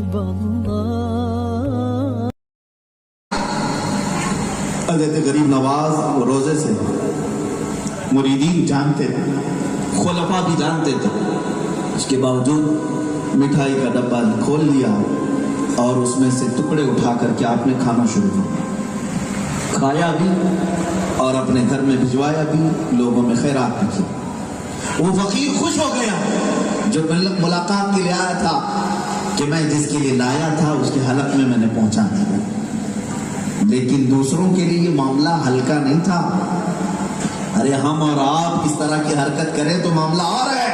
Allah. حضرت غریب نواز روزے سے مریدین جانتے تھے، خلفاء بھی جانتے تھے، اس کے باوجود مٹھائی کا ڈبہ کھول لیا اور اس میں سے ٹکڑے اٹھا کر کے آپ نے کھانا شروع کیا، کھایا بھی اور اپنے گھر میں بھجوایا بھی، لوگوں میں خیرات بھی کی۔ وہ فقیر خوش ہو گیا جو ملاقات کے لیے آیا تھا کہ میں جس کے لیے لایا تھا اس کے حلق میں نے پہنچا دیا، لیکن دوسروں کے لیے یہ معاملہ ہلکا نہیں تھا۔ ارے ہم اور آپ اس طرح کی حرکت کریں تو معاملہ اور ہے۔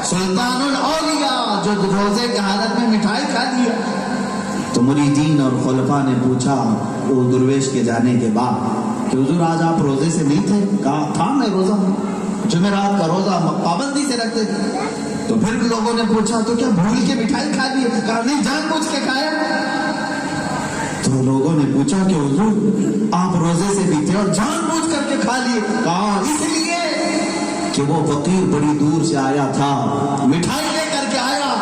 سلطان الاولیاء جو روزے کے حالت میں مٹھائی کھا لیا، تو مریدین اور خلفاء نے پوچھا وہ درویش کے جانے کے بعد کہ حضور آج آپ روزے سے نہیں تھے؟ کہا تھا میں روزہ ہوں، جمعرات کا روزہ پابندی سے رکھتے تھے۔ تو پھر لوگوں نے پوچھا تو کیا بھول کے مٹھائی کھا لی؟ کہا نہیں، جان بوجھ کے کھایا۔ تو لوگوں نے پوچھا کہ حضور آپ روزے سے بھی تھے اور جان بوجھ کر کے کھا لیے؟ کہا اس لیے کہ وہ فقیر بڑی دور سے آیا تھا، مٹھائی لے کر کے آیا،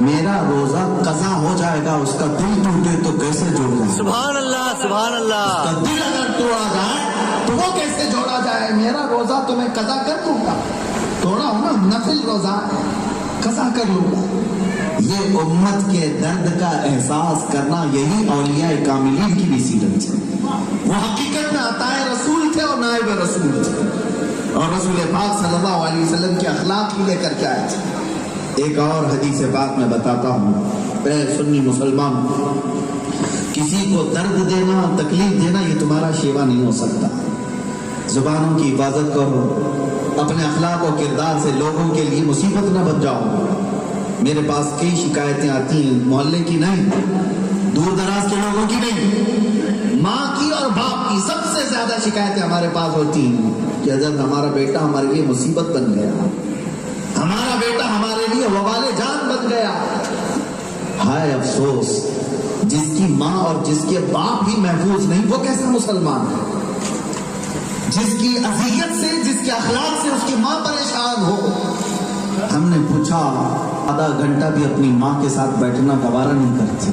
میرا روزہ قضا ہو جائے گا، اس کا دل ٹوٹے تو کیسے جوڑ جائے؟ سبحان اللہ، سبحان اللہ۔ اس کا دل اگر توڑا جائے تو وہ کیسے جوڑا جائے؟ میرا روزہ تو میں قضا کر دوں گا، توڑا ہوں نا، نفل روزہ قضا کر لوں گا۔ یہ امت کے درد کا احساس کرنا یہی اولیاء کاملین کی بھی سیرت ہے۔ وہ حقیقت میں عطائے رسول تھے اور نائب رسول تھے، اور رسول پاک صلی اللہ علیہ وسلم کے اخلاق ہی لے کر کے آئے تھے۔ ایک اور حدیث پاک میں بتاتا ہوں، اے سنی مسلمان، کسی کو درد دینا، تکلیف دینا یہ تمہارا شیوا نہیں ہو سکتا۔ زبانوں کی حفاظت کرو، اپنے اخلاق و کردار سے لوگوں کے لیے مصیبت نہ بن جاؤ۔ میرے پاس کئی شکایتیں آتی ہیں، محلے کی نہیں، دور دراز کے لوگوں کی نہیں، ماں کی اور باپ کی سب سے زیادہ شکایتیں ہمارے پاس ہوتی ہیں کہ حضرت ہمارا بیٹا ہمارے لیے مصیبت بن گیا، ہمارا بیٹا ہمارے لیے وبال جان بن گیا۔ ہائے افسوس، جس کی ماں اور جس کے باپ ہی محفوظ نہیں وہ کیسا مسلمان ہے؟ جس کی اذیت سے، جس کے اخلاق سے اس کی ماں پریشان ہو۔ ہم نے پوچھا، آدھا گھنٹہ بھی اپنی ماں کے ساتھ بیٹھنا گوارا نہیں کرتی،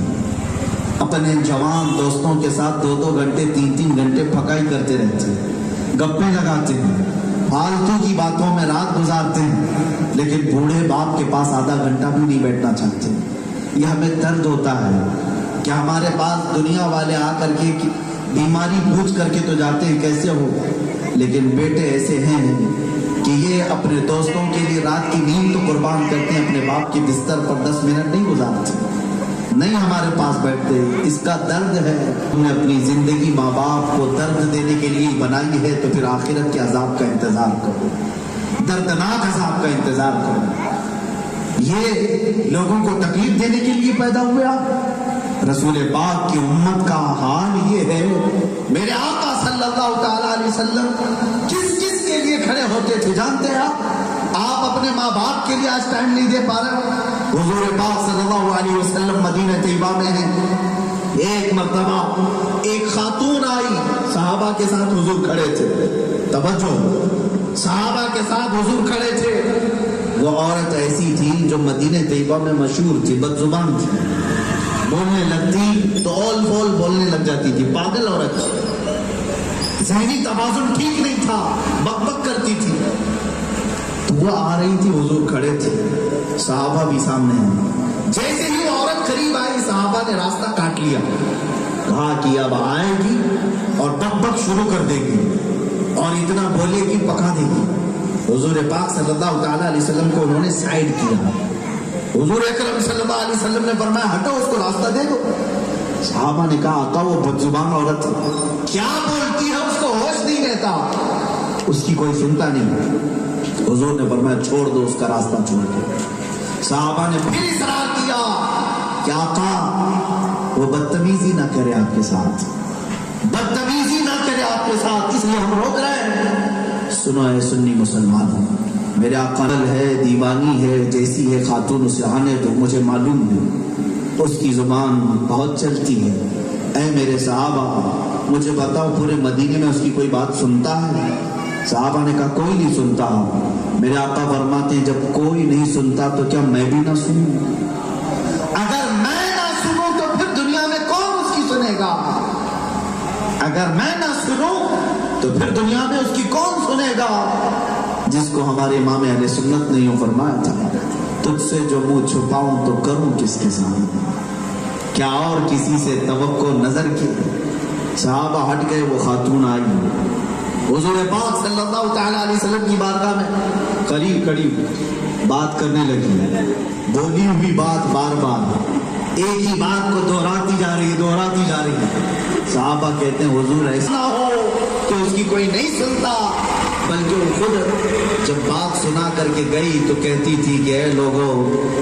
اپنے جوان دوستوں کے ساتھ 2-2 گھنٹے 3-3 گھنٹے پھکائی کرتے رہتے ہیں، گپے لگاتے ہیں، فالتو کی باتوں میں رات گزارتے ہیں، لیکن بوڑھے باپ کے پاس آدھا گھنٹہ بھی نہیں بیٹھنا چاہتے۔ یہ ہمیں درد ہوتا ہے کہ ہمارے پاس دنیا والے آ کر کے بیماری پوچھ کر کے تو جاتے ہیں کیسے ہو، لیکن بیٹے ایسے ہیں کہ یہ اپنے دوستوں کے لیے رات کی نیند تو قربان کرتے ہیں، اپنے باپ کے بستر پر 10 منٹ نہیں گزارتے، نہیں ہمارے پاس بیٹھتے۔ اس کا درد ہے، ہم نے اپنی زندگی ماں باپ کو درد دینے کے لیے بنائی ہے، تو پھر آخرت کے عذاب کا انتظار کرو، دردناک عذاب کا انتظار کرو۔ یہ لوگوں کو تکلیف دینے کے لیے پیدا ہوئے آپ؟ رسول پاک کی امت کا حال یہ ہے۔ میرے آقا صلی اللہ تعالی علیہ وسلم کس کس کے لیے کھڑے ہوتے تھے جانتے ہیں آپ؟ آپ اپنے ماں باپ کے لیے آج ٹائم نہیں دے پا رہے ہو؟ حضور پاک صلی اللہ علیہ وسلم مدینہ طیبہ میں ہیں، ایک مرتبہ ایک خاتون آئی، صحابہ کے ساتھ حضور کھڑے تھے، توجہ، صحابہ کے ساتھ حضور کھڑے تھے۔ وہ عورت ایسی تھی جو مدینہ طیبہ میں مشہور تھی، بد زبان تھی، بولنے لگتی تو اول بول بولنے لگ جاتی تھی، پاگل عورت، ذہنی توازن ٹھیک نہیں تھا، بک بک کرتی تھی۔ تو وہ آ رہی تھی، حضور کھڑے تھے، صحابہ بھی سامنے ہیں۔ جیسے ہی وہ عورت قریب آئی، صحابہ نے راستہ کاٹ لیا، کہا کہ اب آئے گی اور بک بک شروع کر دے گی اور اتنا بولے گی پکا دے گی۔ حضور پاک صلی اللہ تعالی علیہ وسلم کو انہوں نے سائیڈ کیا۔ حضور اکرم صلی اللہ علیہ وسلم نے فرمایا ہٹو، اس کو راستہ دے دو۔ صحابہ نے کہا آقا وہ بدزبان عورت کیا بولتی ہے، اس کو ہوش نہیں رہتا، اس کی کوئی سنتا نہیں۔ حضور نے فرمایا چھوڑ دو اس کا راستہ، چھوڑ دو۔ صحابہ نے پھر اصرار کیا کہ آقا وہ بدتمیزی نہ کرے آپ کے ساتھ، بدتمیزی نہ کرے آپ کے ساتھ، اس لیے ہم روک رہے ہیں۔ سنو اے سنی مسلمان، میرے آقا ہے، دیوانی ہے، جیسی ہے خاتون اسے آنے دو، مجھے معلوم ہے اس کی زبان بہت چلتی ہے۔ اے میرے صحابہ مجھے بتاؤ پورے مدینے میں اس کی کوئی بات سنتا ہے؟ صحابہ نے کہا کوئی نہیں سنتا۔ میرے آقا فرماتے ہیں جب کوئی نہیں سنتا تو کیا میں بھی نہ سنوں؟ اگر اگر میں نہ سنوں تو پھر دنیا میں اس کی کون سنے گا؟ جس کو ہمارے امام اہل سنت نے یوں فرمایا تھا، تجھ سے جو منہ چھپاؤں تو کروں کس کے سامنے؟ کیا اور کسی سے توقع نظر کی؟ صحابہ ہٹ گئے، وہ خاتون آئی، حضور پاک صلی اللہ تعالیٰ علیہ وسلم کی بارگاہ میں قریب قریب بات کرنے لگی، بولی ہوئی بات بار بار ایک ہی بات کو دہراتی جا رہی ہے۔ صحابہ کہتے ہیں حضور ایسا ہو کہ اس کی کوئی نہیں سنتا، بلکہ وہ خود جب بات سنا کر کے گئی تو کہتی تھی کہ اے لوگوں،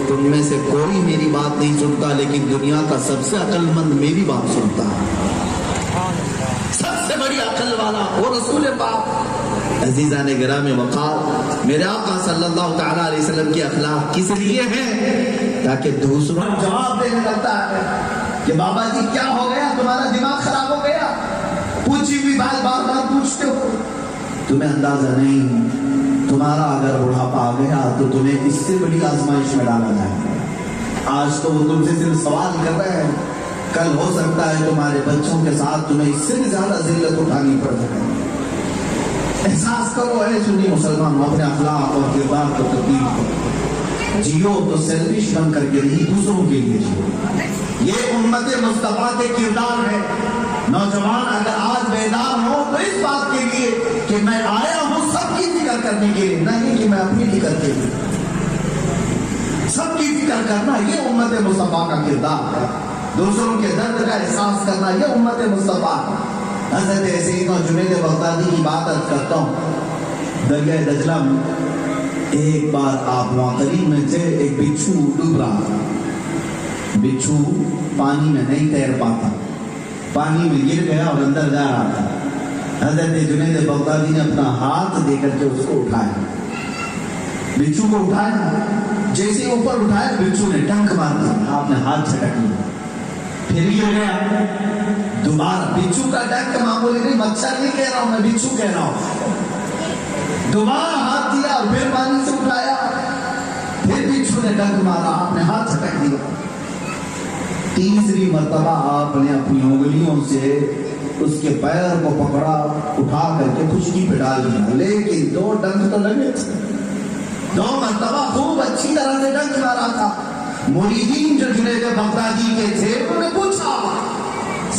تم میں سے کوئی میری بات نہیں سنتا، لیکن دنیا کا سب سے عقل مند میری بات سنتا ہے، سب سے بڑی عقل والا وہ رسول پاک۔ عزیزان گرامی وقار، میرے آقا صلی اللہ تعالیٰ علیہ وسلم کی اخلاق کس لیے ہیں؟ تاکہ دوسروں جواب دینے لگتا ہے کہ بابا جی کیا ہو گیا، تمہارا دماغ خراب ہو گیا، پوچھی ہوئی بات بار بار پوچھتے ہو، تمہیں اندازہ نہیں، تمہارا اگر بڑھاپا آ گیا تو تمہیں اس سے بڑی آزمائش میں ڈالا جائے۔ آج تو وہ تم سے صرف سوال کر رہے ہیں، کل ہو سکتا ہے تمہارے بچوں کے ساتھ تمہیں اس سے بھی زیادہ ذلت اٹھانی پڑ جائے۔ احساس کرو اے سنی مسلمان، اپنے اخلاق اور کردار کو تبدیل کرو، جیو تو سیلفش بن کر کے نہیں، دوسروں کے لیے جیو۔ یہ امت مصطفیٰ کے کردار ہے۔ نوجوان اگر آج بیدار ہو تو اس بات کے لیے کہ میں آیا ہوں سب کی فکر کرنے کے لیے، نہیں کہ میں اپنی فکر کے لیے، سب کی فکر کرنا یہ امت مصطفیٰ کا کردار ہے۔ دوسروں کے درد کا احساس کرنا یہ امت مصطفیٰ ہے۔ حضرت سیدنا جنید بغدادی کی بات کرتا ہوں، دریائے دجلہ میں ایک بار آپ وہاں قریب میں تھے، ایک بچھو ڈوب رہا تھا، بچھو پانی میں نہیں تیر پاتا، پانی میں گر گیا اور اندر جا رہا تھا۔ حضرت جنید بغدادی نے اپنا ہاتھ دے کر کے اس کو اٹھایا، بچھو کو اٹھایا، جیسے اوپر اٹھایا بچھو نے ڈنک مار دیا، آپ نے ہاتھ جھٹک لیا، پھر گر گیا دوبارہ۔ بچھو کا ڈنک معمولی نہیں، مچھر نہیں کہہ رہا ہوں میں، بچھو کہہ رہا ہوں۔ دوبارہ ہاتھ دیا اور پھر پانی سے اٹھایا، پھر بچھو نے ڈنک مارا، آپ نے ہاتھ جھٹک دیا۔ تیسری مرتبہ آپ نے اپنی انگلیوں سے اس کے پیر کو پکڑا، اٹھا کر کے خشکی پہ ڈال دیا، لیکن 2 ڈنک تو لگے تھے، 2 مرتبہ خوب اچھی طرح سے ڈنک مارا تھا۔ مریدین جو جنید بغدادی کے تھے انہوں نے پوچھا،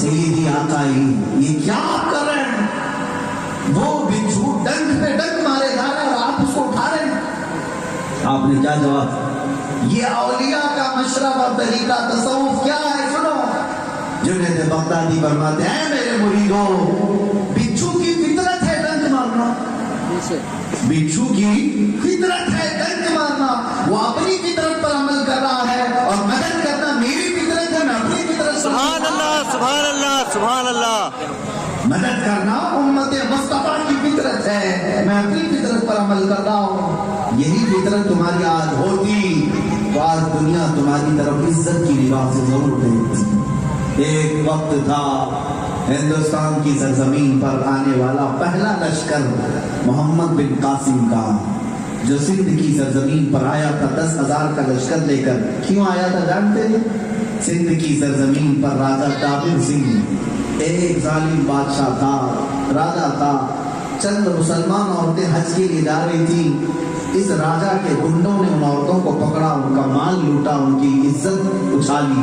سیدی آقائی یہ کیا آپ کر رہے ہیں؟ وہ بچھو ڈنک پہ ڈنک مارے جا رہے ہیں اور آپ اس کو اٹھا رہے ہیں۔ آپ نے کیا جواب؟ یہ اولیاء کا مشرب اور طریقہ تصوف کیا ہے سنو۔ جنید بغدادی فرماتے ہیں میرے مریدوں، بچھو کی فطرت ہے ڈنک مارنا، بچھو کی فطرت ہے ڈنک مارنا، وہ اپنی فطرت پر عمل کر رہا ہے اور مدد کرنا میری فطرت ہے، میں اپنی فطرت سبحان اللہ سبحان اللہ سبحان اللہ۔ مدد کرنا امت مصطفیٰ کی فطرت ہے، میں اپنی فطرت پر عمل کر رہا ہوں۔ یہی فطرت تمہاری آج ہوتی تو آج دنیا تمہاری طرف عزت کی نگاہ سے ضرور دیکھتی۔ ایک وقت تھا ہندوستان کی سرزمین پر آنے والا پہلا لشکر محمد بن قاسم کا، جو سندھ کی سرزمین پر آیا تھا 10,000 کا لشکر لے کر۔ کیوں آیا تھا جانتے ہیں؟ سندھ کی سرزمین پر راجہ ڈابر سنگھ ایک ظالم بادشاہ تھا، راجہ تھا، چند مسلمان عورتیں حج کے لیے جا رہی تھی، اس راجہ کے گنڈوں نے ان عورتوں کو پکڑا، ان کا مال لوٹا، ان کی عزت اچھالی۔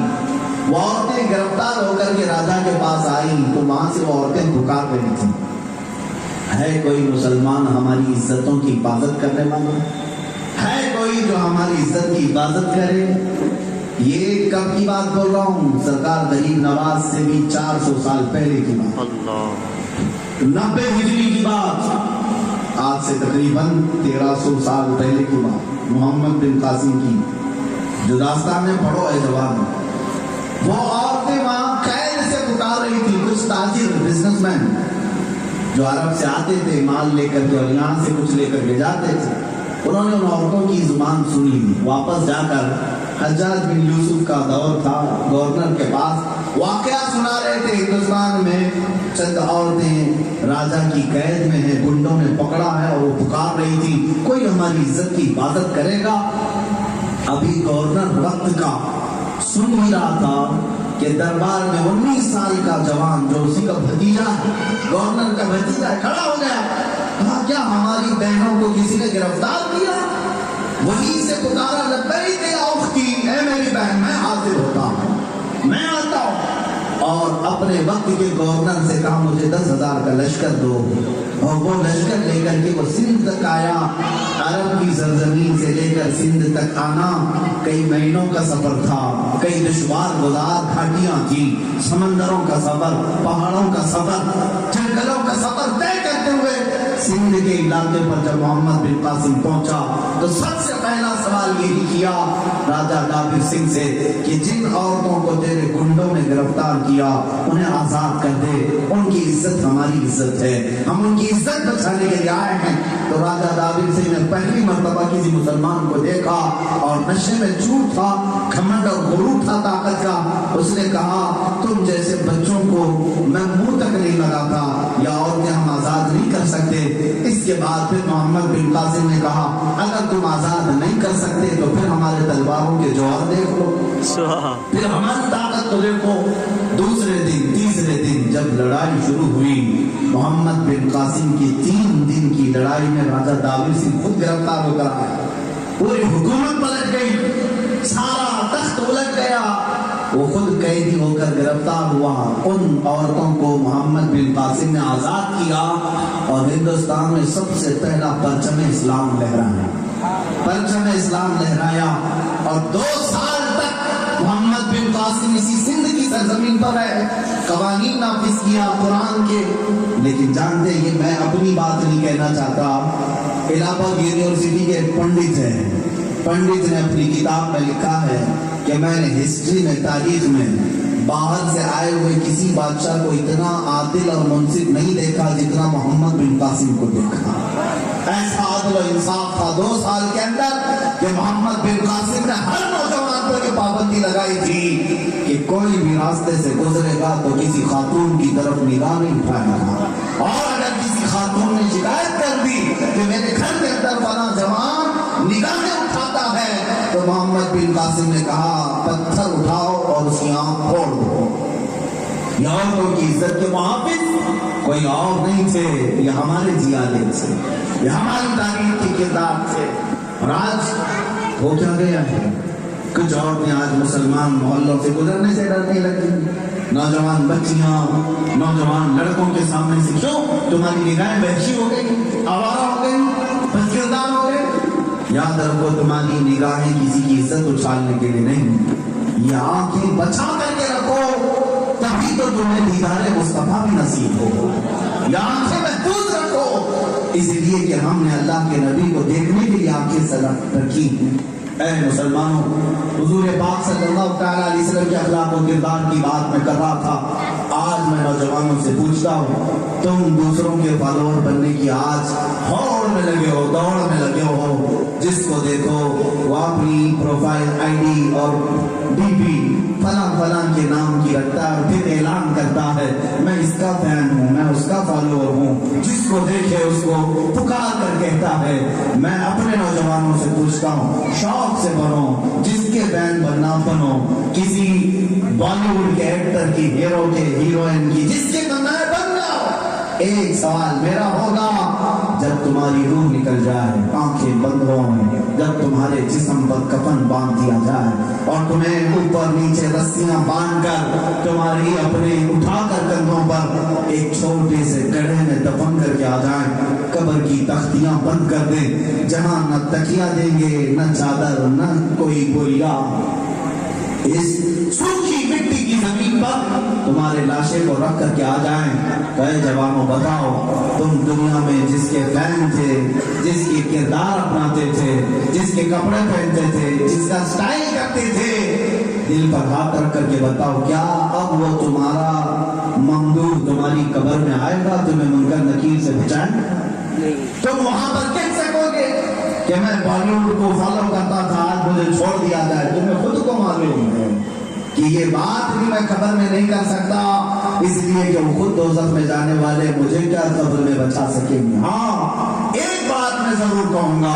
وہ عورتیں گرفتار ہو کر کے راجہ کے پاس آئیں تو وہاں سے وہ عورتیں پکار رہی تھیں، ہے کوئی مسلمان ہماری عزتوں کی حفاظت کرنے والا؟ ہے کوئی جو ہماری عزت کی حفاظت کرے؟ یہ کب کی بات بول رہا ہوں؟ سرکار غریب نواز سے بھی 400 سال پہلے کی بات، 90 ہجری کی بات، آج سے تقریباً 1300 سال پہلے کی بات، محمد بن قاسم کی جو داستانیں پڑھو ہے جوان۔ وہ عورتیں وہاں قید سے پکار رہی تھی، کچھ تاجر بزنس مین جو عرب سے آتے تھے مال لے کر کے اور یہاں سے کچھ لے کر کے جاتے تھے، انہوں نے ان عورتوں کی زبان سن لی۔ واپس جا کر حجاج بن یوسف کا دور تھا، گورنر کے پاس واقعہ سنا رہے تھے، ہندوستان میں چند عورتیں راجہ کی قید میں ہیں، گنڈوں نے پکڑا ہے اور وہ پکار رہی تھی کوئی ہماری عزت کی حفاظت کرے گا۔ ابھی گورنر وقت کا سن ہی رہا تھا کہ دربار میں 19 سال کا جوان جو اسی کا بھتیجا ہے، گورنر کا بھتیجا ہے، کھڑا ہو گیا، کہا کیا ہماری بہنوں کو کسی نے گرفتار کیا؟ وہیں سے پکارا لبیک یا اختی، اے میری بہن میں حاضر ہوتا ہوں، میں آتا ہوں۔ اور اپنے وقت کے گورنر سے کہا مجھے 10,000 کا لشکر دو، اور وہ لشکر لے کر کے وہ سندھ تک آیا۔ عرب کی سرزمین سے لے کر سندھ تک آنا کئی مہینوں کا سفر تھا، کئی دشوار گزار گھاٹیاں تھیں، سمندروں کا سفر، پہاڑوں کا سفر، جنگلوں کا سفر طے کرتے ہوئے سندھ کے علاقے پر جب محمد بن قاسم پہنچا تو سب سے پہلا سوال یہی کیا راجہ ڈابر سنگھ سے کہ جن عورتوں کو تیرے گنڈوں نے گرفتار کیا انہیں آزاد کر دے، ان کی عزت ہماری عزت ہے، ہم ان کی عزت بچانے کے لیے آئے ہیں۔ تو راجہ ڈابر سنگھ نے پہلی مرتبہ کسی مسلمان کو دیکھا اور نشے میں چوٹ تھا، گھمنڈ اور غرور تھا طاقت کا، اس نے کہا تم جیسے بچوں کو میں منہ تک نہیں لگاتا، یا عورتیں ہم آزاد نہیں کر سکتے۔ اس کے بعد پھر محمد بن قاسم نے کہا اگر تم آزاد نہیں کر سکتے تو پھر ہمارے تلواروں کے جوہر دیکھ لو، پھر ہماری طاقت کو دیکھو۔ دوسرے دن تیسرے دن جب لڑائی شروع ہوئی، محمد بن قاسم کی 3 دن کی لڑائی میں راجہ ڈابر سنگھ خود گرفتار ہو کر آیا، پوری حکومت پلٹ گئی، سارا تخت الٹ گیا، وہ خود قیدی ہو کر گرفتار ہوا۔ ان عورتوں کو محمد بن قاسم نے آزاد کیا اور ہندوستان میں سب سے پہلا پرچم اسلام لہرایا، پرچم اسلام لہرایا، اور 2 سال تک محمد بن قاسم اسی سندھ کی سرزمین پر ہے، قوانین نافذ کیا قرآن کے۔ لیکن جانتے یہ میں اپنی بات نہیں کہنا چاہتا، الہ آباد یونیورسٹی کے پنڈت ہیں، پنڈت نے اپنی کتاب میں لکھا ہے کہ میں نے ہسٹری میں، تاریخ میں باہر سے آئے ہوئے کسی بادشاہ کو اتنا عادل اور منصف نہیں دیکھا جتنا محمد بن قاسم کو دیکھا۔ ایسا عدل و انصاف تھا 2 سال کے اندر کہ محمد بن قاسم نے ہر نوجوان پر یہ پابندی لگائی تھی کہ کوئی بھی راستے سے گزرے گا تو کسی خاتون کی طرف نگاہ نہیں اٹھائے گا، اور اگر کسی خاتون نے شکایت کر دی کہ میرے گھر کے اندر فلاں جوان نگاہیں اٹھاتا ہے تو محمد بن قاسم نے کہا پتھر اٹھاؤ اور اس کی آنکھ پھوڑ دو۔ یہ عورتوں کی عزت کے محافظ کوئی اور نہیں تھے، یہ ہمارے جیالے تھے، یہ ہماری تاریخ کے کردار تھے۔ اور آج وہ کیا گیا ہے، کچھ عورتیں آج مسلمان محلوں سے گزرنے سے ڈرنے لگی، نوجوان بچیاں، نوجوان لڑکوں کے سامنے سے، کیوں؟ تمہاری نگاہیں وحشی ہو گئی، آوارہ ہو گئی، بد کردار ہو گئے۔ یاد رکھو تمہاری نگاہیں کسی کی عزت اچھالنے کے لیے نہیں، یہ آنکھیں بچا کر کے رکھو، تبھی تو تمہیں دیدار مصطفیٰ بھی نصیب ہو۔ یہ آنکھیں محفوظ رکھو، اس لیے کہ ہم نے اللہ کے نبی کو دیکھنے کے لیے آنکھیں سلام رکھی۔ اے مسلمانوں، حضور پاک صلی اللہ تعالیٰ علیہ وسلم کے اخلاق و کردار کی بات میں کر رہا تھا۔ آج میں نوجوانوں سے پوچھتا ہوں، تم دوسروں کے فالوور بننے کی آج ہوڑ میں لگے ہو، دوڑ میں لگے ہو، جس کو دیکھو وہ اپنی پروفائل آئی ڈی اور ڈی پی فلاں فلاں کے نام کی رکھتا ہے اور پھر اعلان کرتا ہے میں اس کا فین ہوں، میں اس کا فالوور ہوں، جس کو دیکھے اس کو پکار کر کہتا ہے۔ میں اپنے نوجوانوں سے پوچھتا ہوں، شوق سے بنو، جس کے فین بننا بنو، کسی بالی ووڈ کے ایکٹر کی، ہیرو کے، ہیروئن کی، جس کے بننا ہے بن جاؤ۔ ایک سوال میرا ہوگا، جب تمہاری روح نکل جائے، آنکھیں بند ہوں، جب تمہارے جسم پر کفن باندھ دیا جائے اور تمہیں اوپر نیچے رسیاں باندھ کر تمہاری اپنے اٹھا کر کندھوں پر ایک چھوٹے سے گڑھے میں دفن کر کے آ جائیں، قبر کی تختیاں بند کر دیں، جہاں نہ تکیہ دیں گے، نہ چادر، نہ کوئی بوریا، اس سوکھی مٹی کی زمین پر تمہارے لاشیں کو رکھ کر کے آ جائیں، اے جوانوں بتاؤ، تم دنیا میں جس کے فین تھے، جس کے کردار اپناتے تھے، جس کے کپڑے پہنتے تھے، جس کا سٹائل کرتے تھے، دل پر ہاتھ رکھ کر کے بتاؤ، کیا اب وہ تمہارا ممدوح تمہاری قبر میں آئے گا تمہیں منکر نکیر سے بچائیں؟ تم وہاں پر کہہ سکو گے کہ میں بالی ووڈ کو فالو کرتا تھا، آج مجھے چھوڑ دیا جائے؟ تمہیں خود کو معلوم ہے کہ یہ بات بھی میں قبر میں نہیں کر سکتا، اس لیے کہ وہ خود دوزخ میں جانے والے مجھے کیا قبر میں بچا سکیں گے۔ ہاں ایک بات میں ضرور کہوں گا،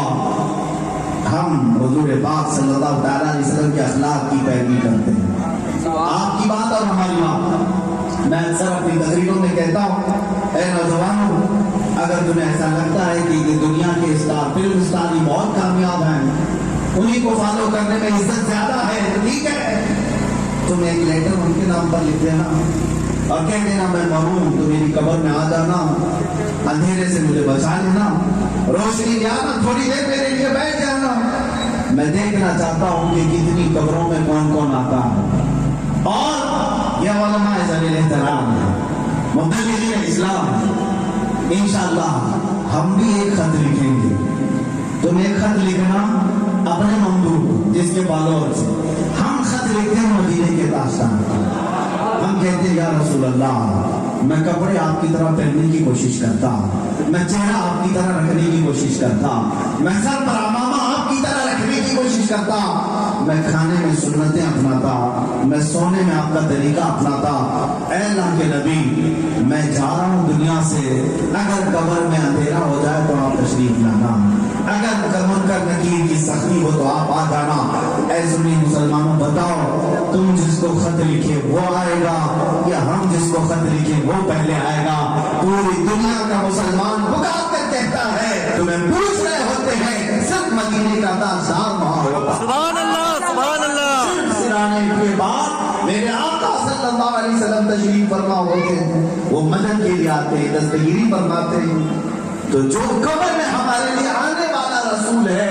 ہم حضور پاک صلی اللہ تعالیٰ علیہ وسلم کے اخلاق کی پیروی کرتے ہیں، آپ کی بات اور ہماری بات. میں اکثر اپنی تقریروں میں کہتا ہوں اے نوجوانوں اگر تمہیں ایسا لگتا ہے کہ یہ دنیا کے اسٹار فلم اسٹار ہی بہت کامیاب ہیں انہی کو فالو کرنے میں عزت زیادہ ہے تو ٹھیک ہے تم ایک لیٹر ان کے نام پر لکھ دینا اور کہہ دینا میں مروں تو میری قبر میں آ جانا اندھیرے سے مجھے بچا لینا روشنی میں آنا تھوڑی دیر میرے لیے بیٹھ جانا میں دیکھنا چاہتا ہوں کہ کتنی قبروں میں کون کون آتا ہے اور یہ علماء ذلیل احترام ہے مبلغین اسلام انشاءاللہ ہم بھی ایک خط لکھیں گے تم ایک خط لکھنا اپنے ممدوح جس کے فالوور سے ہم خط لکھتے ہیں مدینے کے داستان ہم کہتے ہیں یا رسول اللہ میں کپڑے آپ کی طرح پہننے کی کوشش کرتا میں چہرہ آپ کی طرح رکھنے کی کوشش کرتا میں سر پر امامہ آپ کی طرح رکھنے کی کوشش کرتا میں کھانے میں سنتیں اپناتا میں سونے میں آپ کا طریقہ اپناتا اے اللہ کے نبی میں جا رہا ہوں دنیا سے اگر قبر میں اندھیرا ہو جائے تو آپ تشریف لانا اگر منکر نکیر کی سختی ہو تو آپ آ جانا اے سنی مسلمانوں بتاؤ تم جس کو خط لکھے وہ آئے گا یا ہم جس کو خط لکھے وہ پہلے آئے گا پوری دنیا کا مسلمان پکار کر کہتا ہے تمہیں پوچھ رہے ہوتے ہیں صرف مدینے کا تاثار وہاں ہوتا سبحان اللہ سبحان اللہ سرانے کے بعد میرے آقا صلی اللہ علیہ وسلم تشریف فرما ہوتے ہیں وہ مدد کے لیے آتے ہیں دستگیری فرماتے ہیں تو جو قبر میں ہمارے لیے آنے والا رسول ہے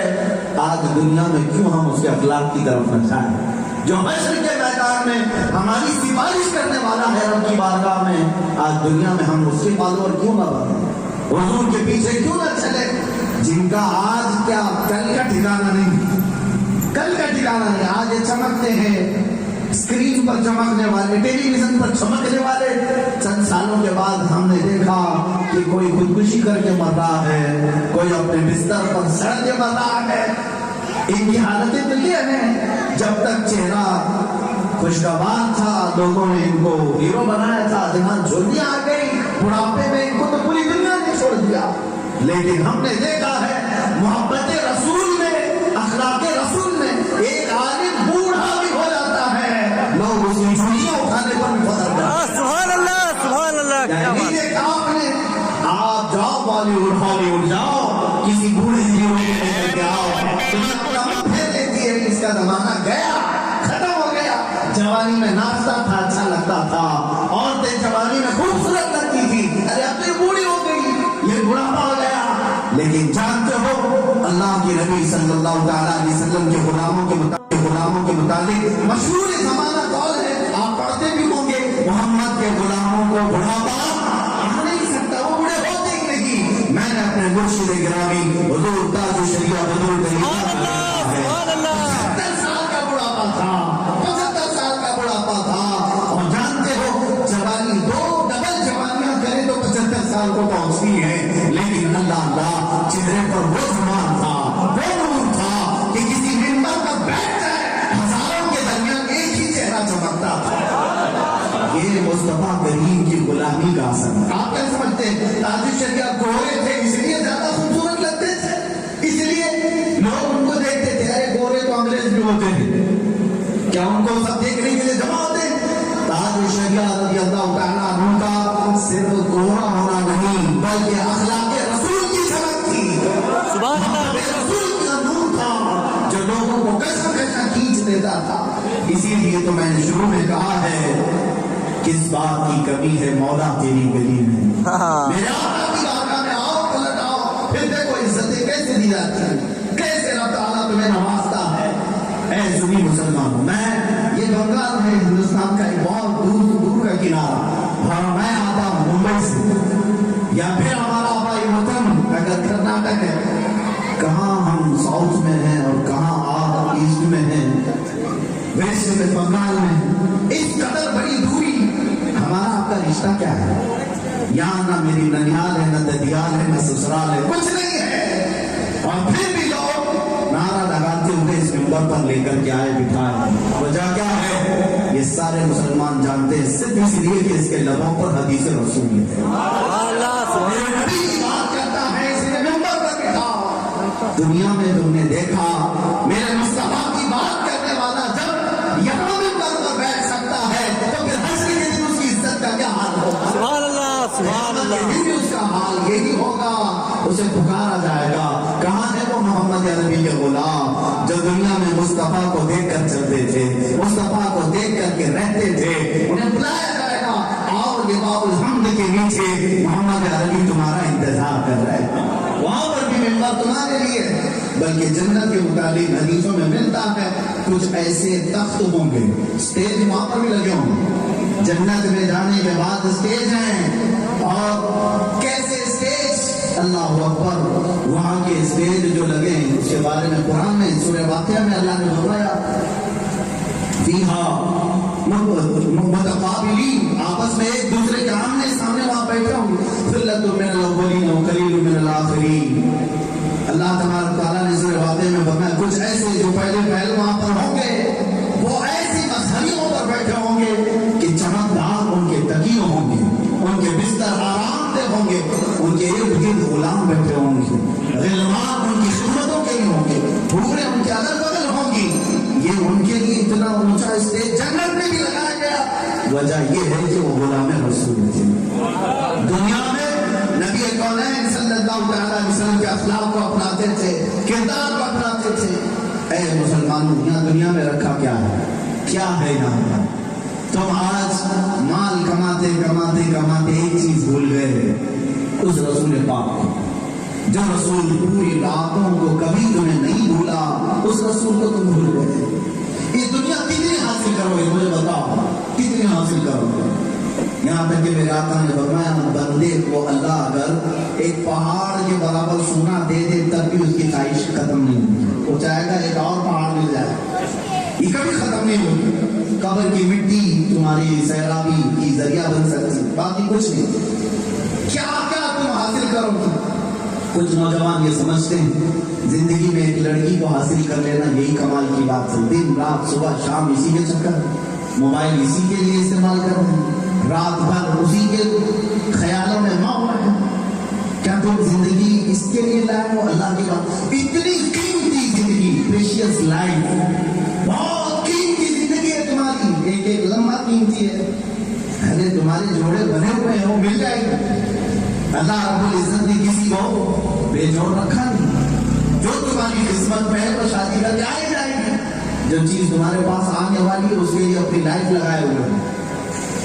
آج دنیا میں کیوں ہم اس کے اخلاق کی طرف نہ جائیں جو حشر کے میدان میں ہماری سفارش کرنے والا ہے رب کی بارگاہ میں آج دنیا میں ہم اس کے فالوور کیوں نہ بنیں حضور کے پیچھے کیوں نہ چلے جن کا آج کیا کل کا ٹھکانا نہیں کل کا ٹھکانا نہیں آج یہ چمکتے ہیں اسکرین پر چمکنے والے ٹیلی ویژن پر چمکنے والے چند سالوں کے بعد ہم نے دیکھا کہ کوئی خودکشی کر کے مر رہا ہے کوئی اپنے بستر پر سڑ کے مر رہا ہے ان کی حالتیں تو یہ ہیں جب تک چہرہ خوشگوار تھا لوگوں نے ان کو ہیرو بنایا تھا جہاں جھولیاں آ گئی بڑھاپے میں ان کو تو پوری دنیا نے چھوڑ دیا لیکن ہم نے دیکھا ہے محبت رسول میں اخلاق رسول میں ایک عالم بوڑھا بھی ہو جاتا ہے لوگ اس کی جھولیاں اٹھانے پر بھی فخر کرتے ہیں سبحان اللہ کیا بات یعنی آپ نے آپ جاؤ بالی ووڈ جاؤ کسی بوڑھے ہیرو کے لے کر کے آؤ تمہیں اپنا پھیر دیتی ہے اس کا زمانہ گیا ختم ہو گیا جوانی میں ناچتا تھا اچھا لگتا تھا عورتیں جوانی میں خوبصورت لگتی تھی ارے اب تو بوڑھی ہو گئی یہ بڑھاپا ہو گیا لیکن جانتے ہو اللہ کے نبی صلی اللہ تعالیٰ علیہ وسلم کے غلاموں کے متعلق مشہور زمانہ قول ہے آپ پڑھتے بھی ہوں گے محمد کے غلاموں کو بڑھاپا آ نہیں سکتا وہ بڑے ہوتے ہی نہیں میں نے اپنے مرشد گرامی حضور تاج الشریعہ حضور سبحان اللہ 75 سال کا بڑھاپا تھا 75 سال کا بڑھاپا تھا اور جانتے ہو جوانی دو ڈبل جوانیاں کریں تو 75 سال کو پہنچتی ہے لیکن اللہ چہرے پر وہ زمان تھا وہ نور تھا کہ کسی ممبر پر بیٹھ جائے ہزاروں کے درمیان ایک ہی چہرہ چمکتا تھا یہ مصطفیٰ کریم کی غلامی کا اثر آپ کیا سمجھتے ہیں تاج الشریعہ گورے تھے اس لیے زیادہ خوبصورت لگتے تھے اس لیے لوگ ان کو دیکھتے تھے ارے گورے تو انگریز بھی ہوتے تھے کیا ان کو سب دیکھنے کے لیے جمع ہوتے تاج الشریعہ رضی اللہ تعالیٰ عنہ کا صرف گورا ہونا نہیں بلکہ اخلاق رسول کی چمک تھی سبحان اللہ رسول کا نور تھا جو لوگوں کو کیسا کیسا کھینچ دیتا تھا اسی لیے تو میں نے شروع میں کہا ہے کس بات کی کمی ہے مولا تیری گلی میں میرے آقا کی بارگاہ میں آؤ پلٹ آؤ پھر دیکھو عزتیں کیسے دی جاتی ہیں کیسے رب تعالیٰ تمہیں نوازتا ہے اے سنی مسلمانوں میں یہ بنگال ہے ہندوستان کا ایک بہت دور کا کنارہ اور میں آتا ہوں ممبئی سے یا پھر ہمارا آبائی وطن اگر کرناٹک ہے کہاں ہم ساؤتھ میں ہیں اور کہاں آپ ایسٹ میں ہیں ویسٹ میں بنگال میں اس قدر بڑی دوری ہمارا آپ کا رشتہ کیا ہے یہاں نہ میری ننیال ہے نہ ددیال ہے نہ سسرال ہے کچھ نہیں ہے اور پھر بھی لوگ نعرہ لگاتے ہوئے اس ممبر پر لے کر کے آئے بٹھائے وجہ کیا ہے یہ سارے مسلمان جانتے ہیں صرف اس لیے کہ اس کے لبوں پر حدیث رسول ہے میرے نبی کی بات کرتا ہے اس نے ممبر پر بٹھا دنیا میں تم نے دیکھا میرے مصطفیٰ کی بات کرنے والا جب یہاں ممبر پر بیٹھ سکتا یہی ہوگا، اسے پکارا جائے گا. کہاں ہے وہ محمد عربی کے غلام جو دنیا میں مصطفیٰ کو دیکھ کر چلتے تھے، مصطفیٰ کو دیکھ کر کے رہتے تھے؟ انہیں بلایا جائے گا، آؤ لواء الحمد کے نیچے محمد عربی تمہارا انتظار کر رہے ہیں. وہاں پر بھی ممبر تمہارے لیے. بلکہ جنت کے متعلق حدیثوں میں ملتا ہے کچھ ایسے تخت ہوں گے، اسٹیج وہاں پر بھی لگے ہوں گے. جنت میں جانے کے بعد اسٹیج ہیں، اور کیسے اسٹیج؟ اللہ اکبر. وہاں کے اسٹیج جو لگے ہیں اس کے بارے میں قرآن میں سورہ واقعہ میں اللہ نے فرمایا فیہا متقابلین، آپس میں ایک دوسرے کے آمنے سامنے وہاں بیٹھے ہوں گے. ثلۃ من الاولین وقلیل من الآخرین. اللہ تبارک تعالیٰ نے سورہ واقعہ میں فرمایا کچھ ایسے جو پہلے وہاں پر ہوں گے، وہ ایسی مظہریوں پر بیٹھے ہوں گے کہ چمکدار ان کے تکیے ہوں گے، ان کے بستر آرام دہ ہوں گے، ان کے ارد گرد غلام بیٹھے ہوں گے، غلمان ان کی خدمتوں کے لیے ہوں گے، حوریں ان کے اگل بغل ہوں گی. یہ ان کے لیے اتنا اونچا اسٹیج جنت میں بھی لگایا گیا. وجہ یہ ہے کہ وہ غلام رسول تھے. دنیا میں نبی کونین صلی اللہ علیہ وسلم کے اخلاق کو اپناتے تھے، کردار کو اپناتے تھے. اے مسلمانوں، یہاں دنیا میں رکھا کیا ہے؟ کیا ہے یہاں پر؟ تم آج مال کماتے کماتے کماتے ایک چیز بھول گئے، اس رسول پاک کو. جو رسول پوری راتوں کو کبھی تمہیں نہیں بھولا، اس رسول کو تم بھول گئے. یہ دنیا کتنی حاصل کرو گے؟ مجھے بتاؤ کتنی حاصل کرو گے؟ یہاں تک کہ میرے آقا نے فرمایا بندے کو اللہ اگر ایک پہاڑ کے برابر سونا دے دے تب بھی اس کی خواہش ختم نہیں ہوگی. وہ چاہے گا ایک اور پہاڑ مل جائے، یہ کبھی ختم نہیں ہوگی. قبر کی مٹی تمہاری سیرابی کی ذریعہ بن سکتی، باقی کچھ نہیں. کیا کیا تم حاصل کرو گے؟ کچھ نوجوان یہ سمجھتے ہیں زندگی میں ایک لڑکی کو حاصل کر لینا یہی کمال کی بات ہے. دن رات صبح شام اسی کے چکر، موبائل اسی کے لیے استعمال کر رہے ہیں، رات بھر اسی کے خیالوں میں ماں ہے. کیا تم زندگی اس کے لیے لائے ہو؟ اللہ کی بات، اتنی قیمتی زندگی، پریشیس لائف، بہت قیمتی زندگی ہے تمہاری. ایک ایک لمحہ قیمتی ہے. ارے تمہارے جوڑے بنے ہوئے ہیں، وہ مل جائے گا. اللہ رب العزت نے کسی کو بے جوڑ رکھا نہیں. جو تمہاری قسمت میں ہے وہ شادی کر کے آئے جائے گی. جو چیز تمہارے پاس آنے والی ہے اس کے لیے اپنی لائف لگائے ہوئے ہو،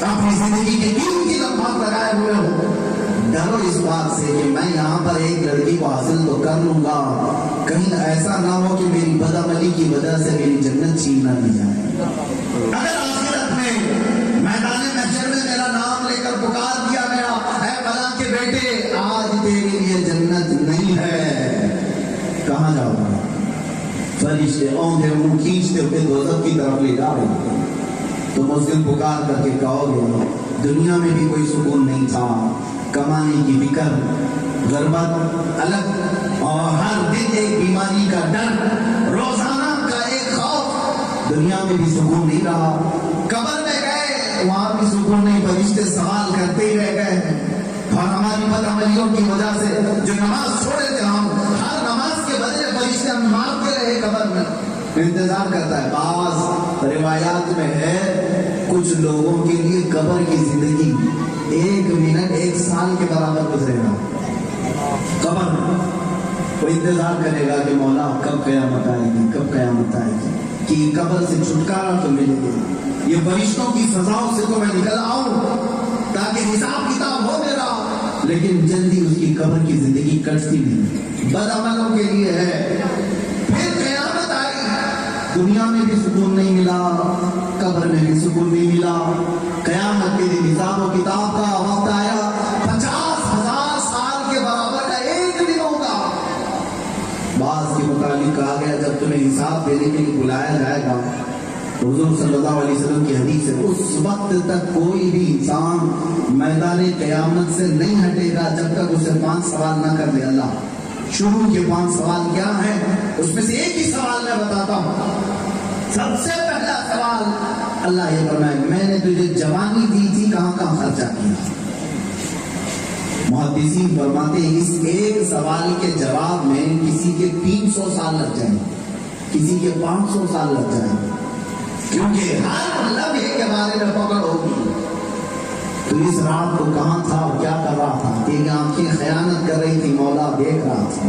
اپنی زندگی کے قیمتی لمحات لگائے ہوئے ہو. ڈرو اس بات سے کہ میں یہاں پر ایک لڑکی کو حاصل تو کر لوں گا، کہیں ایسا نہ ہو کہ میری بدعملی کی وجہ سے میری جنت چھین نہ لی جائے. اگر آخرت میں میدان محشر میں میرا نام لے کر پکار دیا گیا، اے فلاں کے بیٹے آج تیرے لیے جنت نہیں ہے، کہاں جاؤ گا؟ فرشتے اونگے منہ کھینچتے ہوئے دوزخ کی طرف لے جا رہے ہیں. تم اس دن پکار کر کے کہو گے دنیا میں بھی کوئی سکون نہیں تھا، کمانے کی فکر، غربت الگ، اور ہر دن ایک بیماری کا ڈر، روزانہ کا ایک خوف. دنیا میں بھی سکون نہیں رہا. قبر میں گئے وہاں بھی سکون نہیں، فرشتے سوال کرتے ہی رہ گئے. اور ہماری بدعملیوں کی وجہ سے جو نماز چھوڑے تھے، ہم ہر نماز کے بدلے فرشتے ہم مارتے رہے. قبر میں انتظار کرتا ہے. بعض روایات میں ہے کچھ لوگوں کے لیے قبر کی زندگی ایک منٹ ایک سال کے برابر گزرے گا. قبر میں وہ انتظار کرے گا کہ مولا کب قیامت آئے گی، کب قیامت آئے گی، کہ قبر سے چھٹکارا تو ملے گا، یہ فرشتوں کی سزاؤں سے تو میں نکل آؤں تاکہ حساب کتاب ہو میرا. لیکن جلدی اس کی قبر کی زندگی کٹتی نہیں، بدعملوں کے لیے ہے. پھر قیامت آئی، دنیا میں بھی سکون نہیں ملا، قبر میں بھی سکون نہیں ملا. قیامت کے دن حساب و کتاب کا وقت آیا، 50,000 سال کے برابر کا ایک دن ہوگا. بعض کے متعلق کہا گیا جب تمہیں حساب دینے کے لیے بلایا جائے گا، حضور صلی اللہ علیہ وسلم کی حدیث ہے اس وقت تک کوئی بھی انسان میدان قیامت سے نہیں ہٹے گا جب تک اسے 5 سوال نہ کر دے. اللہ شروع کے 5 سوال کیا ہیں؟ اس میں سے ایک ہی سوال میں بتاتا ہوں. سب سے پہلا سوال اللہ یہ فرمائے میں نے تجھے جوانی دی تھی، کہاں کہاں خرچہ کیا؟ محدثین فرماتے ہیں اس ایک سوال کے جواب میں کسی کے 300 سال لگ جائیں، کسی کے 500 سال لگ جائیں، کیونکہ ہر لمحے کے بارے میں پکڑ ہوگی. تو اس رات کو کہاں تھا اور کیا کر رہا تھا؟ تیری آنکھیں خیانت کر رہی تھی، مولا دیکھ رہا تھا،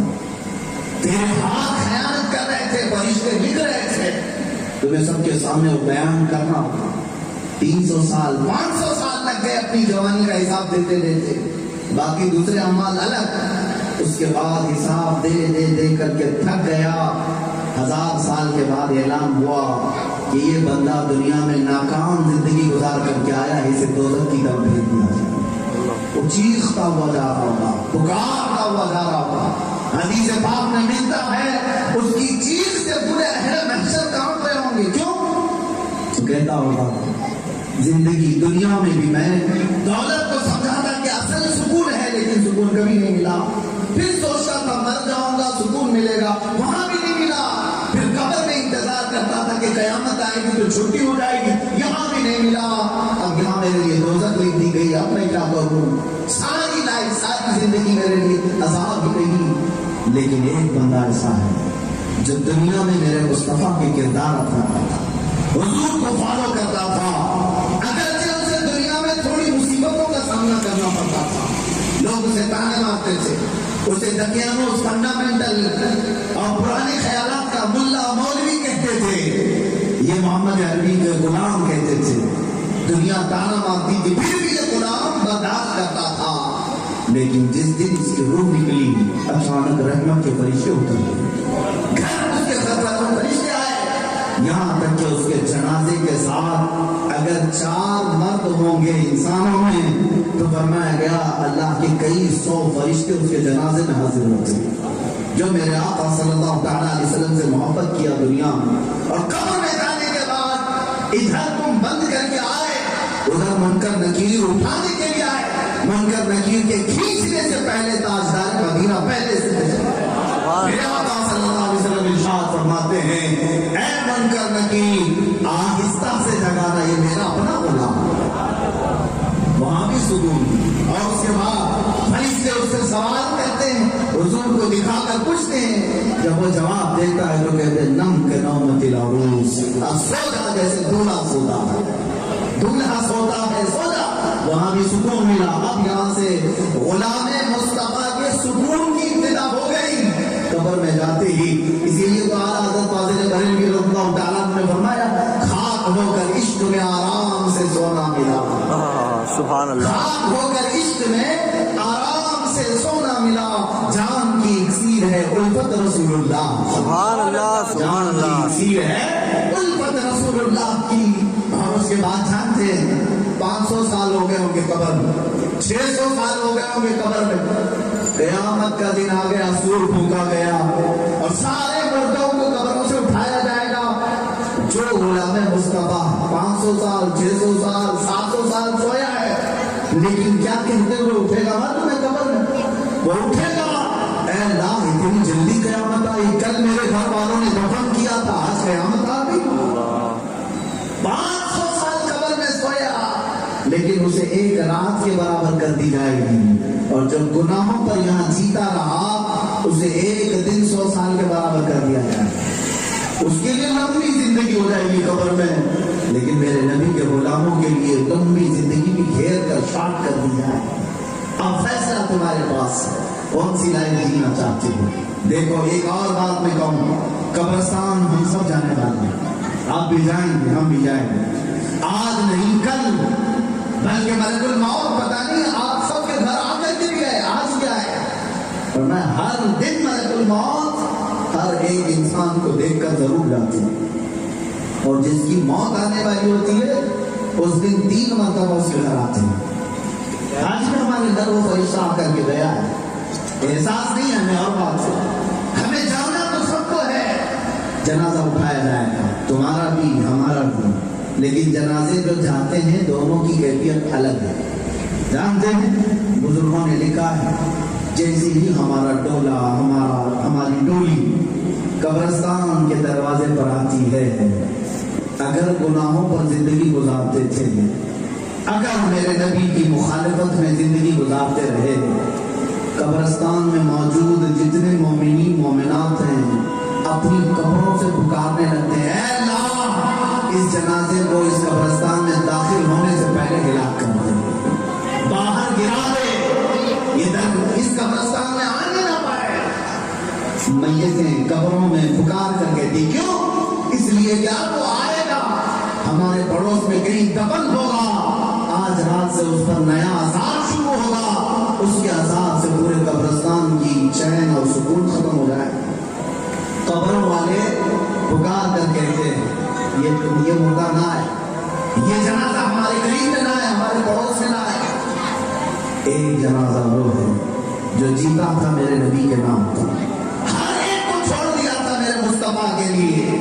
تیرے ہاتھ خیانت کر رہے تھے، فرشتے لکھ رہے تھے، تمہیں سب کے سامنے وہ بیان کرنا ہوگا۔ 300 سال 500 سال لگ گئے اپنی جوانی کا حساب دیتے دیتے، باقی دوسرے اعمال الگ، اس کے بعد حساب دے دے دے کر کے تھک گیا۔ 1000 سال کے بعد اعلان ہوا کہ یہ بندہ دنیا میں ناکام زندگی گزار کر کے آیا ہے، اسے دوزخ کی طرف بھیج دیا جائے۔ وہ چیختا ہوا جا رہا ہوگا، پکارتا ہوا جا رہا ہوگا۔ حدیث پاک میں ملتا ہے اس کی چیخ سے پورے اہل محشر کانپ رہے ہوں گے۔ کیوں؟ تو کہتا ہوگا زندگی دنیا میں بھی میں دولت کو سمجھا تھا کہ اصل سکون ہے، لیکن سکون کبھی نہیں ملا۔ پھر سوچتا تھا مر جاؤں گا سکون ملے گا، وہاں بھی نہیں ملا۔ پھر قبر میں انتظار کرتا تھا کہ قیامت آئے گی تو چھٹی ہو جائے گی، یہاں بھی نہیں ملا۔ اب یہاں میرے لیے دوزخ لکھ دی گئی، اب میں کیا کروں؟ ساری لائف ساری زندگی میرے لیے عذاب ہی رہی۔ لیکن ایک بندہ ایسا ہے جو دنیا میں میرے مصطفیٰ کے کردار اپناتا تھا، حضور کو فالو کرتا تھا، اگرچہ اسے دنیا میں تھوڑی مصیبتوں کا سامنا کرنا پڑتا تھا، لوگ اسے تانے مارتے تھے، اسے دقیانوس فنڈامنٹل اور پرانے خیالات کا ملا مولوی کہتے تھے، یہ محمد عربی کے غلام کہتے تھے، دنیا تانا مارتی تھی، پھر بھی یہ غلام برداشت کرتا تھا۔ لیکن جس دن اس کی روح نکلی، اچانک رحمت کے فرشتے اتر گئے، گھر اس کے خطرات فرشتے آئے، یہاں تک کہ اس کے جنازے کے ساتھ اگر 4 مرد ہوں گے انسانوں میں تو فرمایا گیا اللہ کے کئی 100 فرشتے اس کے جنازے میں حاضر ہوتے ہیں، جو میرے آقا صلی اللہ تعالیٰ علیہ وسلم سے محبت کیا دنیا میں، اور قبر میں جانے کے بعد ادھر تم بند کر کے آئے، ادھر منکر نکیر اٹھانے کے لیے آئے، منکر نکیر کے کھینچنے سے پہلے تاجدار مدینہ پہلے سے میرے آقا صلی اللہ علیہ وسلم ارشاد فرماتے ہیں اے منکر نکیر آہستہ سے جگانا، یہ میرا اپنا غلام، وہاں بھی سکون۔ اور اس کے بعد فرشتے اس سے سوال کرتے ہیں، حضور کو دکھا کر پوچھتے ہیں، جب وہ جواب دیتا ہے تو کہتے ہیں نم کے نومت العروس، سو جا جیسے دولہا سوتا ہے، دولہا سوتا ہے سو جا، وہاں بھی سکون ملا۔ اب یہاں سے غلام مصطفیٰ کے سکون کی ابتدا ہو گئی قبر میں جاتے ہی۔ اسی لیے تو اعلیٰ حضرت فاضل بریلوی رضی اللہ تعالیٰ نے فرمایا خاک ہو کر عشق میں آرام سے سونا ملا، سبحان اللہ، خاک ہو کر عشق میں آرام سے سونا ملا، جان کی اکسیر ہے الفت رسول اللہ، سبحان اللہ، سبحان جان کی اللہ، اکسیر ہے الفت رسول اللہ کی۔ اور اس کے بعد جانتے ہیں 500 سال ہو گئے ہوں گے قبر میں، 600 سال ہو گئے ہوں گے قبر میں، قیامت کا دن آ گیا، سور پھونکا گیا اور سارے مردوں کو قبروں سے اٹھایا جائے گا۔ جو غلام مصطفیٰ 500 سال 600 سال 700 سال سویا ہے، لیکن کیا کہتے ہوئے اٹھے گا مرد میں قبر میں؟ وہ اٹھے گا اے اللہ اتنی جلدی قیامت آئی، کل میرے گھر والوں نے دفن کیا تھا، آج قیامت آ گئی۔ 500 سال قبر میں سویا، لیکن اسے ایک رات کے برابر کر دی جائے گی، اور جب گناہوں پر یہاں جیتا رہا اسے ایک دن 100 سال کے برابر کر دیا جائے گا، اس کے لیے لمبی زندگی ہو جائے گی قبر میں، لیکن میرے نبی کے غلاموں کے لیے لمبی زندگی بھی گھیر کر شارٹ کر دی جائے۔ اب فیصلہ تمہارے پاس ہے، کون سی لائن جینا چاہتے ہو؟ دیکھو ایک اور بات میں کہوں، قبرستان ہم سب جانے والے ہیں، آپ بھی جائیں گے ہم بھی جائیں گے، آج نہیں کل، بلکہ ملک الموت پتہ نہیں آپ سب کے گھر آ کر کے بھی گئے، آج کیا ہے، اور میں ہر دن ملک الموت ہر ایک انسان کو دیکھ کر ضرور جاتی ہے، اور جس کی موت آنے والی ہوتی ہے اس دن 3 مرتبہ اس کے گھر آتے ہیں۔ آج میں ہمارے گھر وہ فرشتہ آ کر کے گیا ہے، احساس نہیں ہے ہمیں، اور بات سے ہمیں جانا تو سب کو ہے، جنازہ اٹھایا جائے گا، تمہارا بھی ہمارا بھی، لیکن جنازے جو جاتے ہیں دونوں کی کیفیت الگ ہے۔ جانتے ہیں بزرگوں نے لکھا ہے جیسے ہی ہمارا ڈولا ہماری ڈولی قبرستان کے دروازے پر آتی ہے، اگر گناہوں پر زندگی گزارتے تھے، اگر میرے نبی کی مخالفت میں زندگی گزارتے رہے، قبرستان میں موجود جتنے مومنین مومنات ہیں اپنی قبروں سے پکارنے لگتے ہیں اے اللہ اس جنازے کو اس قبرستان میں داخل ہونے سے پہلے ہلاک کر دے، گرا دے، یہ درد اس قبرستان میں آنے نہ پائے۔ میتیں قبروں میں پکار کر کہتی کیوں؟ اس لیے کہ اب وہ آئے گا، ہمارے پڑوس میں کہیں دفن ہوگا، آج رات سے اس پر نیا عذاب شروع ہوگا، اس کے عذاب سے پورے قبرستان کی چین اور سکون ختم ہو جائے۔ قبروں والے پکار کر کہتے ہیں یہ مردہ نہ آئے، یہ جنازہ ہمارے قریب میں نہ آئے، ہمارے پڑوس میں نہ آئے۔ ایک جنازہ وہ ہے جو جیتا تھا میرے نبی کے نام پر، ہر ایک کو چھوڑ دیا تھا میرے مصطفیٰ کے لیے،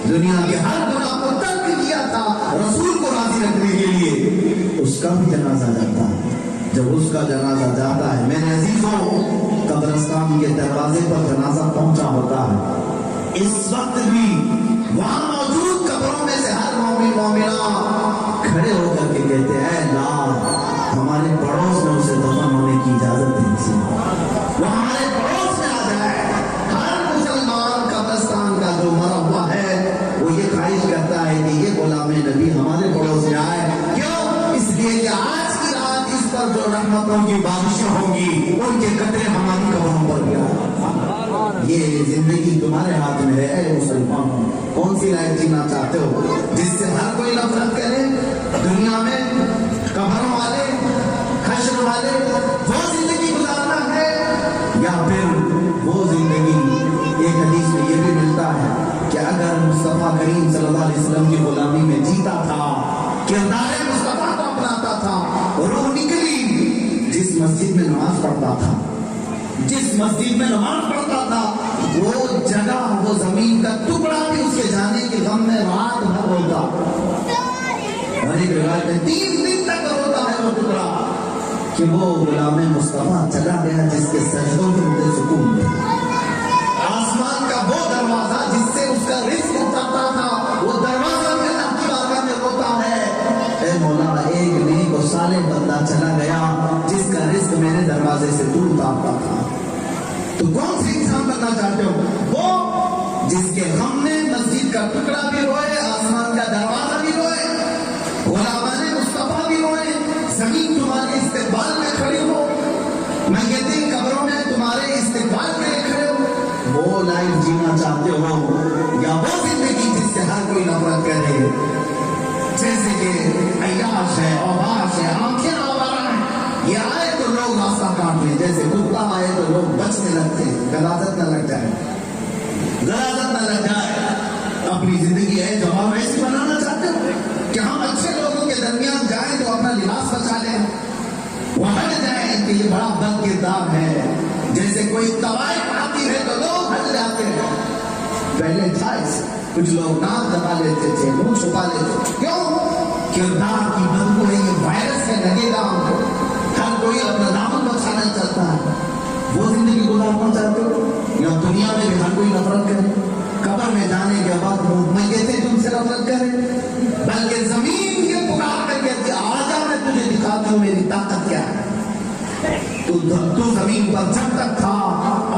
دنیا کے ہر گناہ کو ترک کیا تھا رسول کو راضی رکھنے کے لیے، اس کا بھی جنازہ جاتا ہے۔ جب اس کا جنازہ جاتا ہے میرے عزیزوں، قبرستان کے دروازے پر جنازہ پہنچا ہوتا ہے، اس وقت بھی وہاں موجود قبروں میں سے ہر مومن مومنہ کھڑے ہو کر کے کہتے ہیں اے اللہ ہمارے پڑوس میں اسے دفن ہونے کی اجازت دے، وہ ہمارے پڑوس میں آ جائے۔ ہر مسلمان قبرستان کا جو مرا ہوا ہے وہ یہ خواہش کرتا ہے کہ یہ غلام نبی ہمارے پڑوس میں آئے، کیوں؟ اس لیے کہ آج کی رات اس پر جو رحمتوں کی بارشیں ہوں گی ان کے قطرے ہماری قبروں پر بھی آئے۔ یہ زندگی تمہارے ہاتھ میں ہے اے مسلمان، کون سی لائف جینا چاہتے ہو جس سے ہر کوئی نفرت کرے؟ دنیا میں قبروں والے، حشر والے وہ زندگی گزارنا ہے، یا پھر وہ زندگی؟ ایک حدیث میں یہ بھی ملتا ہے کہ اگر مصطفیٰ کریم صلی اللہ علیہ وسلم کی غلامی میں جیتا تھا، کردار مصطفیٰ کو اپناتا تھا، روح نکلی، جس مسجد میں نماز پڑھتا تھا، جس مسجد میں نماز پڑھتا تھا وہ جگہ، وہ زمین کا ٹکڑا بھی اس کے جانے کے غم میں رات بھر روتا، اور ایک روایت میں 3 دن تک روتا ہے وہ ٹکڑا کہ وہ غلام مصطفیٰ چلا گیا جس کے سجدوں سے مجھے سکون ملا۔ آسمان کا وہ دروازہ جس سے اس کا رزق اترتا تھا، وہ دروازہ میں اللہ کی بارگاہ میں روتا ہے اے مولا ایک نیک و صالح بندہ چلا گیا جس کا رزق میرے دروازے سے تو اتارتا تھا۔ تو کون سی انسان بننا چاہتے ہو؟ وہ جس کے غم میں مسجد کا ٹکڑا بھی روئے، آسمان کا دروازہ بھی روئے، غلامان مصطفیٰ بھی روئے، زمین تمہارے استقبال میں کھڑی ہو، میتیں قبروں میں تمہارے استقبال میں کھڑے ہو۔ وہ لائف جینا چاہتے ہو یا وہ زندگی جس سے ہر کوئی نفرت کرے، جیسے کہ عیاش ہے، اوباش ہے، آنکھیں آوارہ ہیں، یہ آئے تو لوگ راستہ کاٹ لیں، جیسے کتا آئے تو لوگ بچنے لگتے ہیں، غلاظت نہ لگ جائے، غلاظت نہ لگ جائے۔ اپنی زندگی ہے جو ہم ایسی بنانا چاہتے ہو کہ ہم اچھے لوگوں کے درمیان جائیں تو اپنا لباس بچا لیں، وہ ہٹ جائیں کہ یہ بڑا بد کردار ہے، جیسے کوئی طوائف آتی ہے تو لوگ ہٹ جاتے ہیں۔ پہلے تھا کچھ لوگ ناک دبا لیتے تھے، منہ چھپا لیتے تھے، کیوں؟ کردار کی بدبو ہے، یہ وائرس ہے، لگے گا ہم کو، ہر کوئی اپنا دامن بچانا چاہتا ہے۔ وہ زندگی گزارنا چاہتے ہو یا دنیا میں بھی ہر کوئی نفرت کرے، قبر میں جانے کے بعد میتیں تم سے نفرت کرے، بلکہ زمین یہ پکار کر کہتی آجا میں تجھے دکھاتی ہوں میری طاقت کیا ہے۔ تو زمین پر جب تک تھا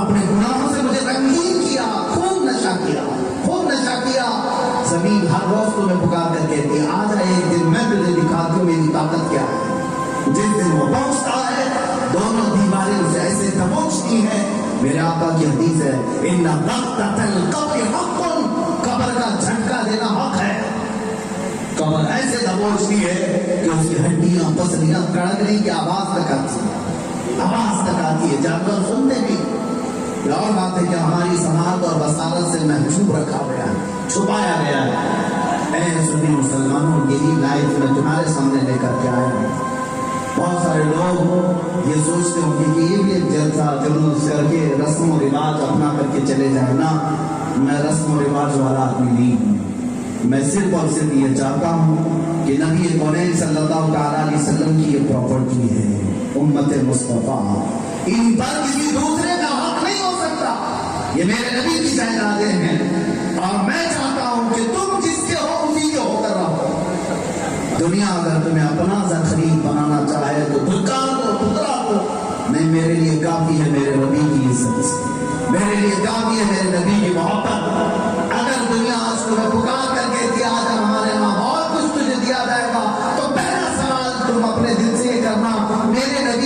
اپنے گناہوں سے مجھے رنگین کیا، خوب نشہ کیا، خوب نشہ کیا۔ زمین ہر روز تمہیں پکار کر کہتی ہے آجا ایک دن میں تجھے دکھاتی ہوں میری طاقت کیا ہے۔ جس دن وہ پہنچتا ہے دونوں دیواریں اسے ایسے دبوچتی ہیں، میرے آقا کی حدیث ہے ان ضغطۃ القبر حق، قبر کا جھٹکا دینا حق ہے۔ قبر ایسے دبوچتی ہے کہ اس کی ہڈیاں پسلیاں کڑکنے کی آواز تک آتی ہے، جانور سنتے بھی۔ اور بات ہے کہ ہماری سماعت اور بصارت سے محجوب رکھا گیا ہے، چھپایا گیا ہے۔ اے سنی مسلمانوں، یہی لائف میں تمہارے سامنے لے کر کے آیا ہوں۔ بہت سارے لوگ یہ سوچتے ہوں کہ یہ بھی ایک جلسہ جلوس کر کے رسم و رواج اپنا کر کے چلے جائیں نا، میں رسم و رواج والا آدمی نہیں ہوں۔ میں صرف اور صرف یہ چاہتا ہوں کہ نبی کونین صلی اللہ تعالیٰ علیہ وسلم کی یہ پراپرٹی ہے، امت مصطفیٰ، ان پر کسی دوسرے کا حق نہیں ہو سکتا، یہ میرے نبی کی جائیدادیں ہیں، اور میں چاہتا ہوں کہ تم جس کے ہو اسی کے ہو کر رہو۔ دنیا اگر تمہیں اپنا زخرین بنانا چاہے تو دھکار دو، ٹکرا دو، نہیں، میرے لیے کافی ہے میرے نبی کی عزت، میرے لیے کافی ہے میرے نبی کی محبت۔ اگر دنیا آج تمہیں پکار کر کے دیا جائے ہمارے یہاں بہت کچھ تجھے دیا جائے گا، تو پہلا سوال تم اپنے دل سے یہ کرنا، میرے نبی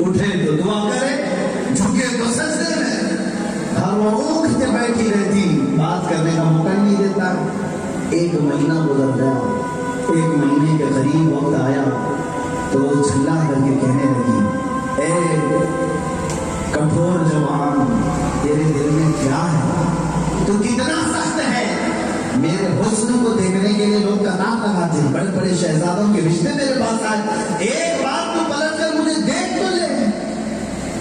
اٹھے تو دعا کرے، جھکے تو سجدے میں، ہر وہ اونگتے بیٹھی رہتی، بات کرنے کا موقع نہیں دیتا۔ ایک مہینہ گزر گیا، ایک مہینے کے قریب وقت آیا تو جھلا کر کے کہنے لگی، اے کٹھور جوان، تیرے دل میں کیا ہے؟ تو کتنا سخت ہے؟ میرے حسن کو دیکھنے کے لیے لوگ قطار لگاتے ہیں، بڑے بڑے شہزادوں کے رشتے میرے پاس آئے، ایک بار تو پلٹ کر مجھے دیکھ تو لے،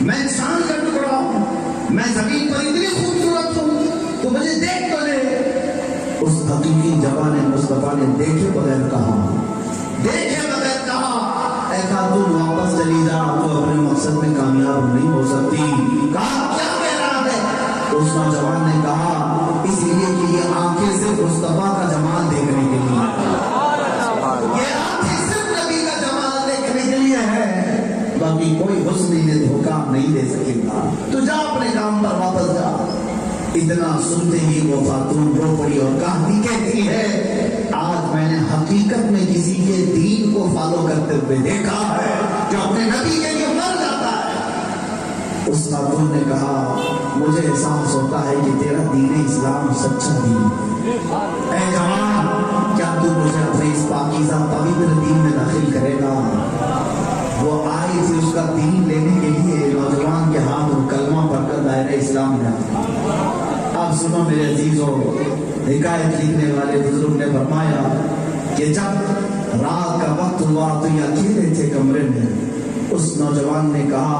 میں انسان کا ٹکڑا ہوں، میں زمین پر اتنی خوبصورت ہوں، تو مجھے دیکھ تو لے۔ اس حقیقی جوان مصطفیٰ نے دیکھے بغیر کہا، دیکھے بغیر کہا، اے خاتون واپس چلی جا، تو اپنے مقصد میں کامیاب نہیں ہو سکتی۔ کہا کیا کہہ رہا ہے؟ اس نوجوان نے کہا، اس لیے کہ یہ آنکھیں صرف مصطفیٰ کا جمال دیکھنے کے لیے، یہ آنکھیں صرف نبی کا جمال دیکھنے کے لیے ہے، باقی کوئی حسن انہیں دھوکہ نہیں دے سکے گا، تو جا اپنے کام پر واپس جا۔ اتنا سنتے ہی وہ خاتون رو پڑی اور کہتی ہے، آج میں نے حقیقت میں کسی کے دین کو فالو کرتے ہوئے دیکھا ہے جو اپنے نبی کے لیے مر جاتا ہے۔ اس خاتون نے کہا، مجھے احساس ہوتا ہے کہ تیرا دین اسلام سچا دین ہے۔ اے جوان، کیا تو مجھے اپنے اس پاکیزہ پوتر دین میں داخل کرے گا؟ وہ آئی تھی اس کا دین لینے کے لیے، نوجوان کے ہاتھ اور کلمہ پڑھ کر دائرہ اسلام میں آیا۔ اب سنو میرے عزیزوں، حکایت لکھنے والے بزرگ نے فرمایا کہ جب رات کا وقت ہوا تو یہ اکیلے تھے کمرے میں، اس نوجوان نے کہا،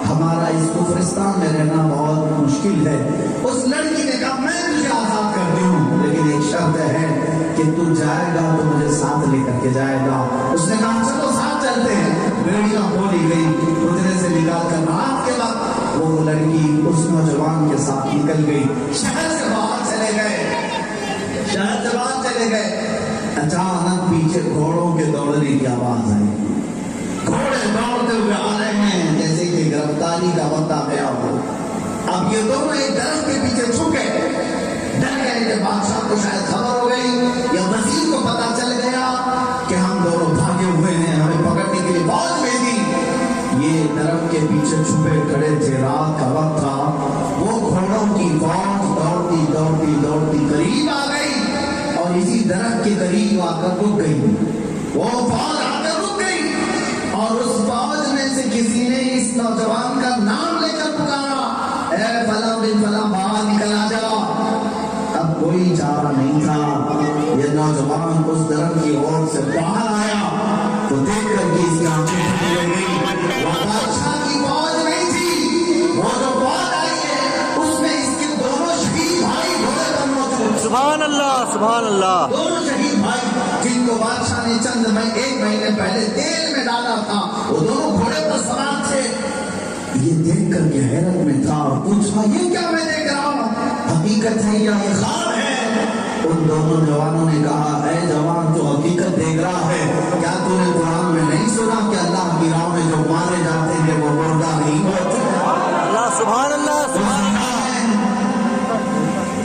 ہمارا اس کفرستان میں رہنا بہت مشکل ہے۔ اس لڑکی نے کہا، میں تجھے آزاد کرتی ہوں، لیکن ایک شرط ہے کہ تو جائے گا تو مجھے ساتھ لے کر کے جائے گا۔ اس نے کہا، چلو ساتھ چلتے ہیں۔ بیڑیاں کھولی گئی، حجرے سے نکال کر رات کے وقت وہ لڑکی اس نوجوان کے ساتھ نکل گئی، شہر سے باہر چلے گئے، شہر سے باہر چلے گئے۔ اچانک پیچھے گھوڑوں کے دوڑنے کی آواز آئی، گھوڑے دوڑتے ہوئے آ رہے ہیں جیسے کہ گرفتاری کا وقت آ گیا ہو۔ اب یہ دونوں ایک درخت کے پیچھے چھپے، ڈر گئے کہ بادشاہ کو شاید خبر ہو گئی یا وزیر کو پتا چل گیا کہ ہم دونوں بھاگے ہوئے ہیں، ہمیں پکڑنے کے لیے فوج بھیجی۔ یہ درخت کے پیچھے چھپے کھڑے تھے، رات کا وقت تھا، وہ گھوڑوں کی فوج دوڑتی دوڑتی دوڑتی قریب آ گئی اور اسی درخت کے قریب آ کر رک گئی۔ وہ فوج آ کر رک گئی اور اس فوج میں سے کسی نے اس نوجوان کا نام لے کر پکارا، اے فلاں بن فلاں، باہر نکل آ جا۔ اب کوئی چارہ نہیں تھا، یہ نوجوان اس درخت کی اور سے باہر آیا تو دیکھ کر کے اس کی آنکھیں پھٹ گئی۔ وہ بادشاہ کی فوج نہیں تھی، وہ جو فوج آئی ہے اس میں اس کے دونوں شہید بھائی گھوڑے پر موجود۔ سبحان اللہ، سبحان اللہ۔ دونوں شہید بھائی جن کو بادشاہ نے ایک مہینے پہلے تیل میں ڈالا تھا، وہ دونوں گھوڑے پر سوار تھے۔ یہ دیکھ کر کے حیرت میں تھا اور پوچھا، یہ کیا میں دیکھ رہا ہوں؟ حقیقت ہے یا یہ خواب ہے؟ ان دونوں جوانوں نے کہا، اے جوان، تو حقیقت دیکھ رہا ہے، کیا تو نے قرآن میں نہیں سنا کہ اللہ کی راہ میں جو مارے جاتے ہیں وہ مردہ نہیں ہوتے؟ اللہ، سبحان اللہ، سبحان اللہ۔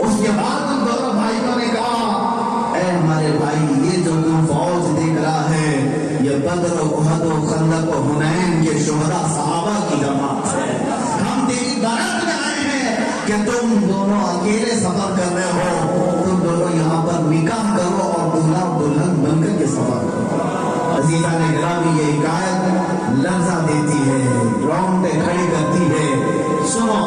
اس کے بعد ان دونوں بھائیوں نے کہا، اے ہمارے بھائی، یہ جو تم فوج دیکھ رہا ہے یہ بدر و احد و خندق و حنین کے شہداء صحابہ کی جماعت ہے۔ ہم تیری بارات میں آئے ہیں کہ تم دونوں اکیلے سفر کر رہے ہو، تم دونوں یہاں پر نکاح کرو اور دلہا دلہن بن کر کے سفر کرو۔ عزیزان گرامی، یہ حکایت لرزہ دیتی ہے، رونگٹے کھڑی کرتی ہے۔ سنو،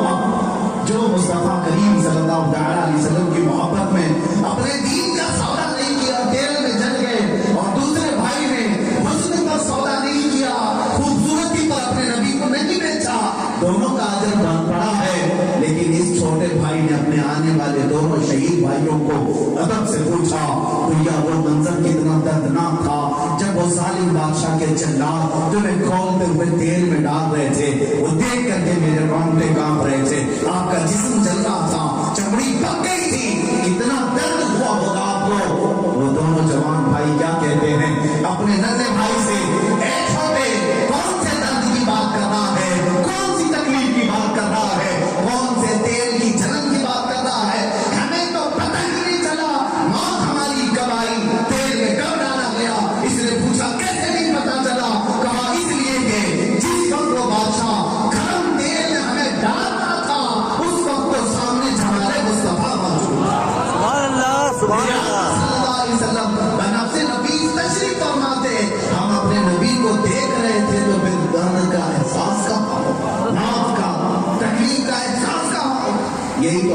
جو مصطفیٰ کریم صلی اللہ علیہ وسلم کی محبت میں اپنے دین کا سودا نہیں کیا، تیل میں جل گئے، اور دوسرے بھائی نے حسن پر سودا نہیں کیا، خوبصورتی پر اپنے نبی کو نہیں بیچا، دونوں کا اجر بن پڑا ہے۔ لیکن اس چھوٹے بھائی نے اپنے آنے والے دونوں شہید بھائیوں کو ادب سے پوچھا، بھیا وہ منظر کتنا دردناک تھا جب وہ ظالم بادشاہ کے جلاد تمہیں کھولتے ہوئے تیل میں ڈال رہے تھے، وہ دیکھ کر کے میرے رونگٹے کانپ رہے تھے، آپ کا جسم جل رہا تھا، چمڑی پک گئی تھی، اتنا درد ہوا ہوگا آپ کو۔ وہ دونوں جوان بھائی کیا کہتے ہیں اپنے ننھے بھائی سے، اے چھوٹے، کون سے درد کی بات کر رہا ہے، کون سی تکلیف کی بات کر رہا ہے، کون سے تیل کی جلن کی بات کر رہا ہے، ہمیں تو پتہ ہی نہیں چلا موت ہماری کب آئی، تیل میں کب ڈالا گیا۔ اس نے پوچھا، کیسے نہیں پتا چلا؟ کہا، اس لیے کہ جس وقت وہ بادشاہ